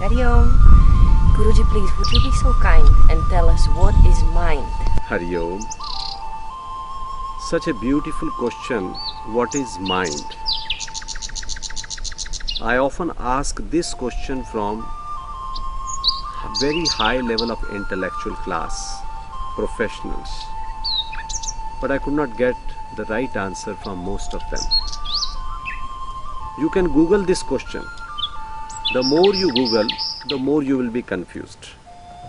Hari Om. Guruji, please, would you be so kind and tell us what is mind? Hari Om. Such a beautiful question. What is mind? I often ask this question from a very high level of intellectual class, professionals. But I could not get the right answer from most of them. You can Google this question. The more you Google, the more you will be confused.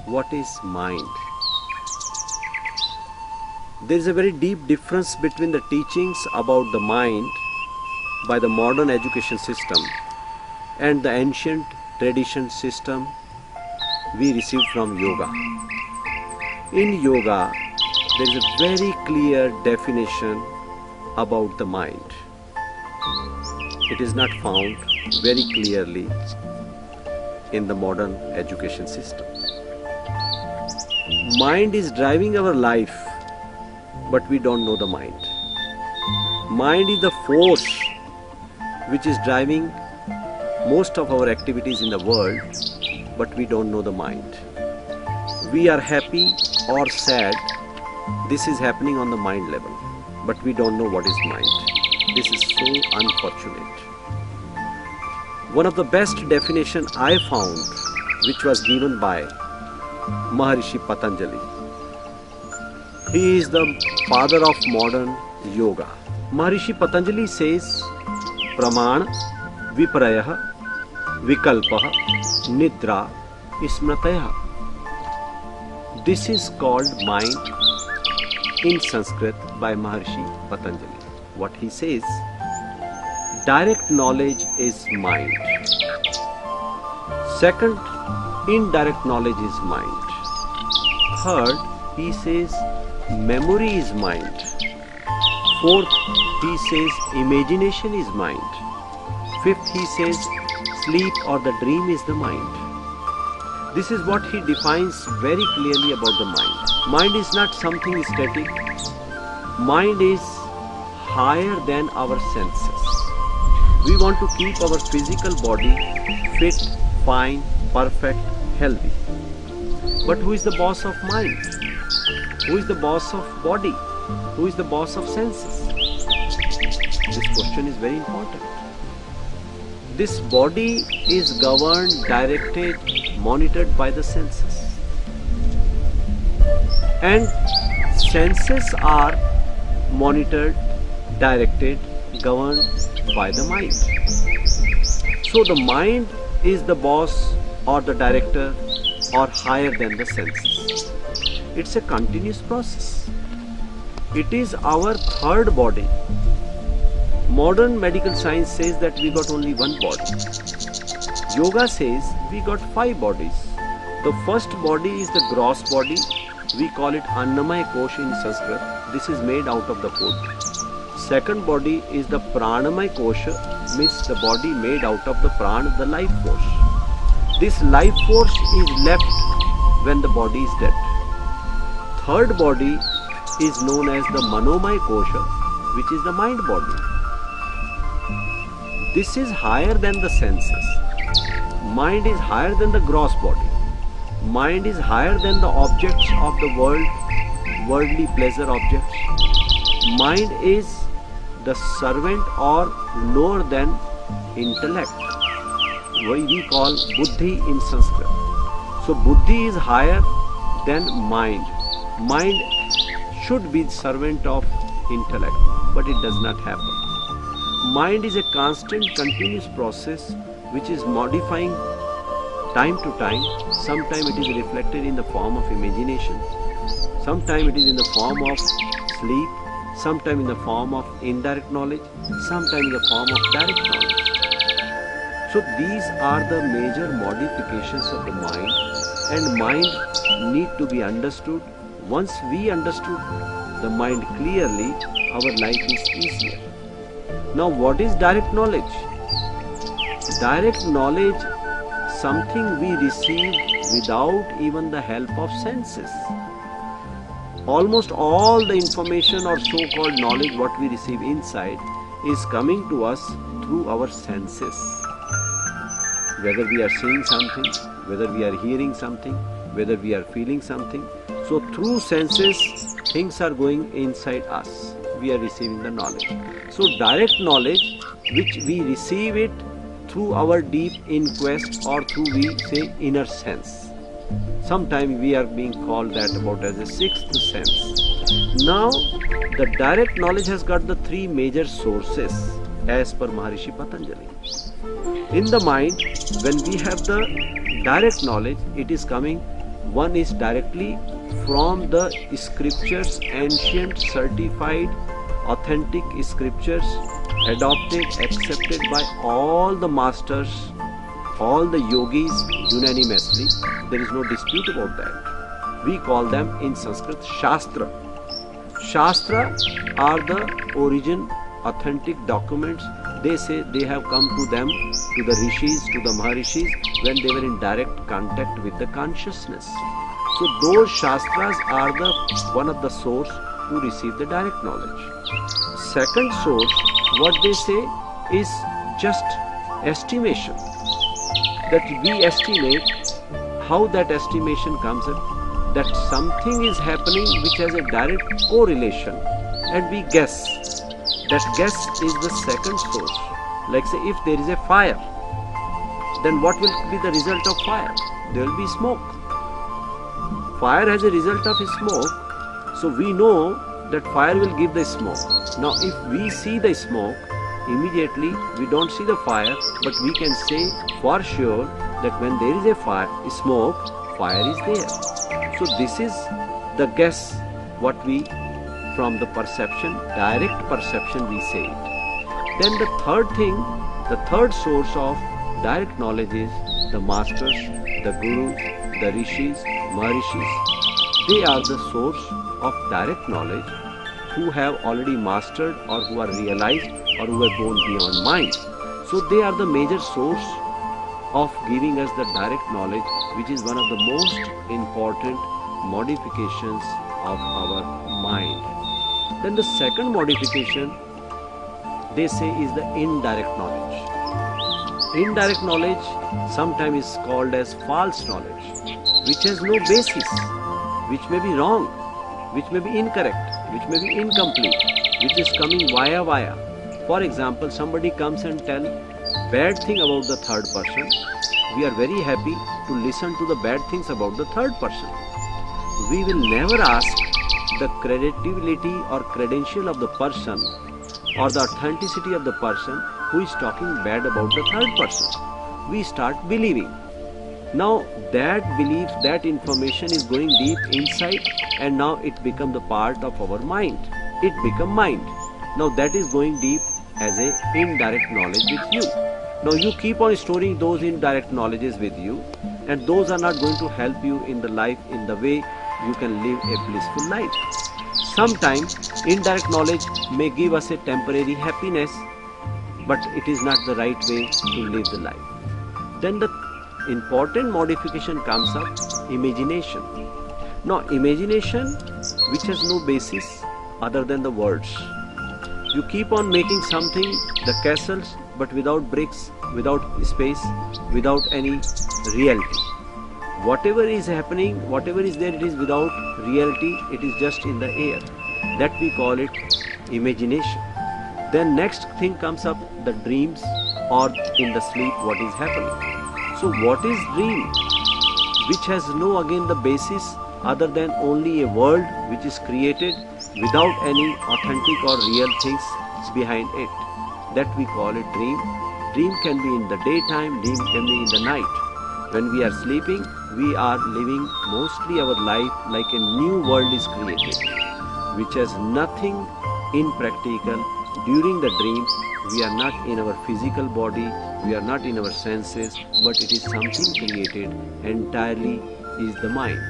What is mind? There is a very deep difference between the teachings about the mind by the modern education system and the ancient tradition system we received from yoga. In yoga, there is a very clear definition about the mind. It is not found very clearly in the modern education system. Mind is driving our life, but we don't know the mind. Mind is the force which is driving most of our activities in the world, but we don't know the mind. We are happy or sad. This is happening on the mind level, but we don't know what is mind. This is so unfortunate. One of the best definition I found, which was given by Maharishi Patanjali. He is the father of modern yoga. Maharishi Patanjali says, Praman, Viparayah, Vikalpah, Nidra, Smratayah. This is called mind in Sanskrit by Maharishi Patanjali. What he says, direct knowledge is mind. Second, indirect knowledge is mind. Third, he says memory is mind. Fourth, he says imagination is mind. Fifth, he says sleep or the dream is the mind. This is what he defines very clearly about the mind. Mind is not something static. Mind is higher than our senses. We want to keep our physical body fit, fine, perfect, healthy. But who is the boss of mind? Who is the boss of body? Who is the boss of senses? This question is very important. This body is governed, directed, monitored by the senses. And senses are monitored, directed, governed by the mind. So the mind is the boss or the director or higher than the senses. It's a continuous process. It is our third body. Modern medical science says that we got only one body. Yoga says we got 5 bodies. The first body is the gross body. We call it Annamaya Kosha in Sanskrit. This is made out of the food. Second body is the Pranamaya Kosha, means the body made out of the Prana, the life force. This life force is left when the body is dead. Third body is known as the Manomaya Kosha, which is the mind body. This is higher than the senses. Mind is higher than the gross body. Mind is higher than the objects of the world, worldly pleasure objects. Mind is the servant or lower than intellect. We call buddhi in Sanskrit. So buddhi is higher than mind. Mind should be the servant of intellect, but it does not happen. Mind is a constant, continuous process which is modifying time to time. Sometimes it is reflected in the form of imagination. Sometimes it is in the form of sleep. Sometimes in the form of indirect knowledge. Sometimes in the form of direct knowledge. So these are the major modifications of the mind, and mind need to be understood. Once we understood the mind clearly, our life is easier. Now what is direct knowledge? Direct knowledge, something we receive without even the help of senses. Almost all the information or so-called knowledge what we receive inside is coming to us through our senses. whether we are seeing something, whether we are hearing something, whether we are feeling something. So through senses, things are going inside us. We are receiving the knowledge. So direct knowledge, which we receive it through our deep inquest, or through, we say, inner sense. Sometimes we are being called that about as a sixth sense. Now, the direct knowledge has got the three major sources as per Maharishi Patanjali. In the mind, when we have the direct knowledge, it is coming, one is directly from the scriptures, ancient, certified, authentic scriptures, adopted, accepted by all the masters, all the yogis unanimously. There is no dispute about that. We call them in Sanskrit Shastra. Shastra are the origin, authentic documents. They say they have come to them, to the rishis, to the maharishis, when they were in direct contact with the consciousness. So those Shastras are the one of the source who receive the direct knowledge. Second source, what they say is just estimation. That we estimate. How that estimation comes up, that something is happening which has a direct correlation, and we guess. That guess is the second source. Like say, if there is a fire, then what will be the result of fire? There will be smoke. Fire has a result of smoke, so we know that fire will give the smoke. Now if we see the smoke, immediately we don't see the fire, but we can say for sure that when there is a fire, smoke, fire is there. So this is the guess, what we, from the perception, direct perception, we say it. Then the third thing, the third source of direct knowledge is the masters, the gurus, the rishis, maharishis. They are the source of direct knowledge, who have already mastered, or who are realized, or who are born beyond mind. So they are the major source of giving us the direct knowledge, which is one of the most important modifications of our mind. Then the second modification, they say, is the indirect knowledge. Indirect knowledge sometimes is called as false knowledge, which has no basis, which may be wrong, which may be incorrect, which may be incomplete, which is coming via. For example, somebody comes and tells bad thing about the third person. We are very happy to listen to the bad things about the third person. We will never ask the credibility or credential of the person, or the authenticity of the person who is talking bad about the third person. We start believing. Now that belief, that information is going deep inside, and now it becomes the part of our mind. It becomes mind. Now that is going deep as a indirect knowledge with you. Now you keep on storing those indirect knowledges with you, and those are not going to help you in the life, in the way you can live a blissful life. Sometimes indirect knowledge may give us a temporary happiness, but it is not the right way to live the life. Then the important modification comes up, imagination. Now imagination, which has no basis other than the words. You keep on making something, the castles, but without bricks, without space, without any reality. Whatever is happening, whatever is there, it is without reality, it is just in the air. That we call it imagination. Then next thing comes up, the dreams, or in the sleep what is happening. So what is dream? Which has no again the basis other than only a world which is created without any authentic or real things behind it. That we call it dream. Dream can be in the daytime, dream can be in the night. When we are sleeping, we are living mostly our life like a new world is created, which has nothing impractical. During the dreams, we are not in our physical body, we are not in our senses, but it is something created entirely is the mind.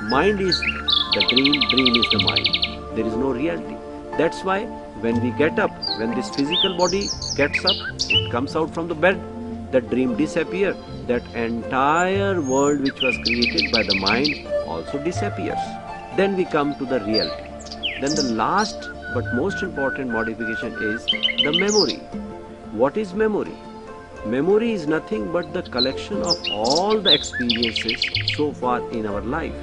Mind is the dream, dream is the mind. There is no reality. That's why when we get up, when this physical body gets up, it comes out from the bed, that dream disappears. That entire world which was created by the mind also disappears. Then we come to the reality. Then the last but most important modification is the memory. What is memory? Memory is nothing but the collection of all the experiences so far in our life.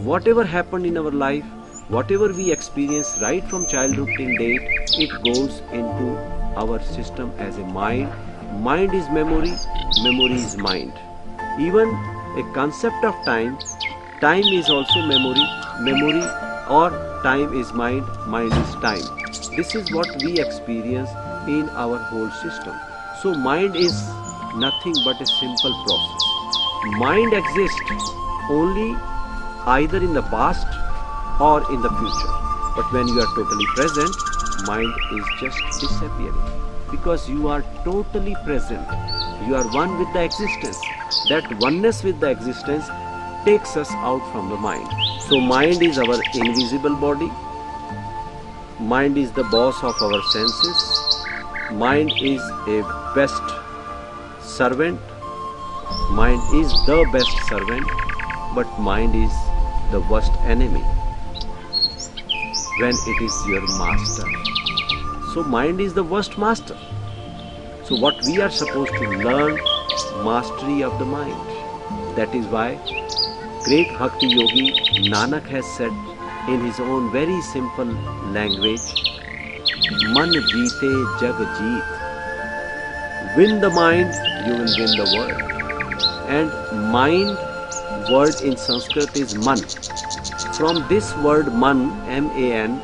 Whatever happened in our life, whatever we experience right from childhood till date, it goes into our system as a mind. Mind is memory, memory is mind. Even a concept of time, time is also memory, memory or time is mind, mind is time. This is what we experience in our whole system. So mind is nothing but a simple process. Mind exists only either in the past or in the future. But when you are totally present, mind is just disappearing. Because you are totally present. You are one with the existence. That oneness with the existence takes us out from the mind. So mind is our invisible body. Mind is the boss of our senses. Mind is a best servant. Mind is the best servant, but mind is the worst enemy when it is your master. So mind is the worst master. So what we are supposed to learn, mastery of the mind. That is why great Bhakti Yogi Nanak has said in his own very simple language, Man jeete jag jeet. Win the mind, you will win the world. And mind, word in Sanskrit is man. From this word man, M-A-N,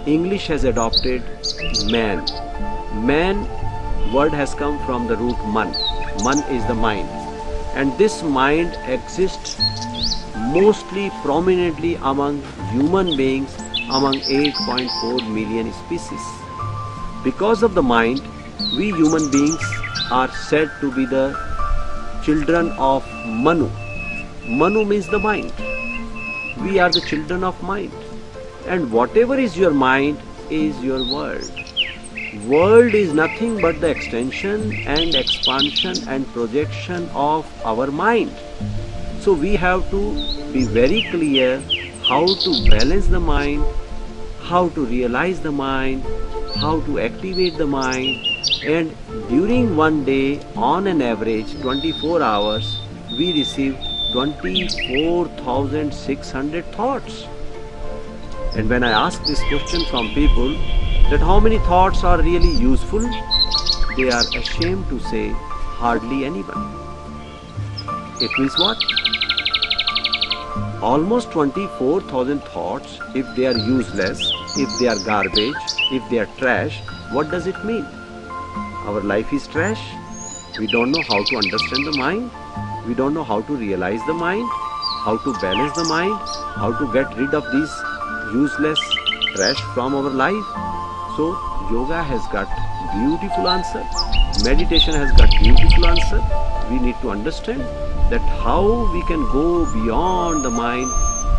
English has adopted man. Man word has come from the root man. Man is the mind. And this mind exists mostly prominently among human beings, among 8.4 million species. Because of the mind, we human beings are said to be the children of Manu. Manu means the mind. We are the children of mind. And whatever is your mind is your world. World is nothing but the extension and expansion and projection of our mind. So we have to be very clear how to balance the mind, how to realize the mind, how to activate the mind, and during one day, on an average 24 hours, we receive 24,600 thoughts. And when I ask this question from people that how many thoughts are really useful, they are ashamed to say hardly anyone. It means what? Almost 24,000 thoughts, if they are useless, if they are garbage, if they are trash, what does it mean? Our life is trash. We don't know how to understand the mind. We don't know how to realize the mind, how to balance the mind, how to get rid of these useless trash from our life. So yoga has got beautiful answer. Meditation has got beautiful answer. We need to understand that how we can go beyond the mind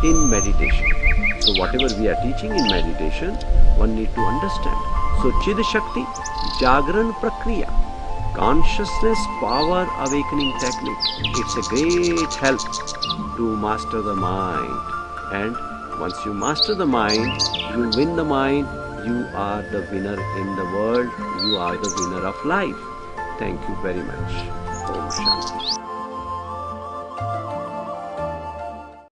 in meditation. So whatever we are teaching in meditation, one need to understand. So Chid Shakti, Jagran Prakriya, consciousness power awakening technique. It's a great help to master the mind. And once you master the mind, you win the mind, you are the winner in the world, you are the winner of life. Thank you very much.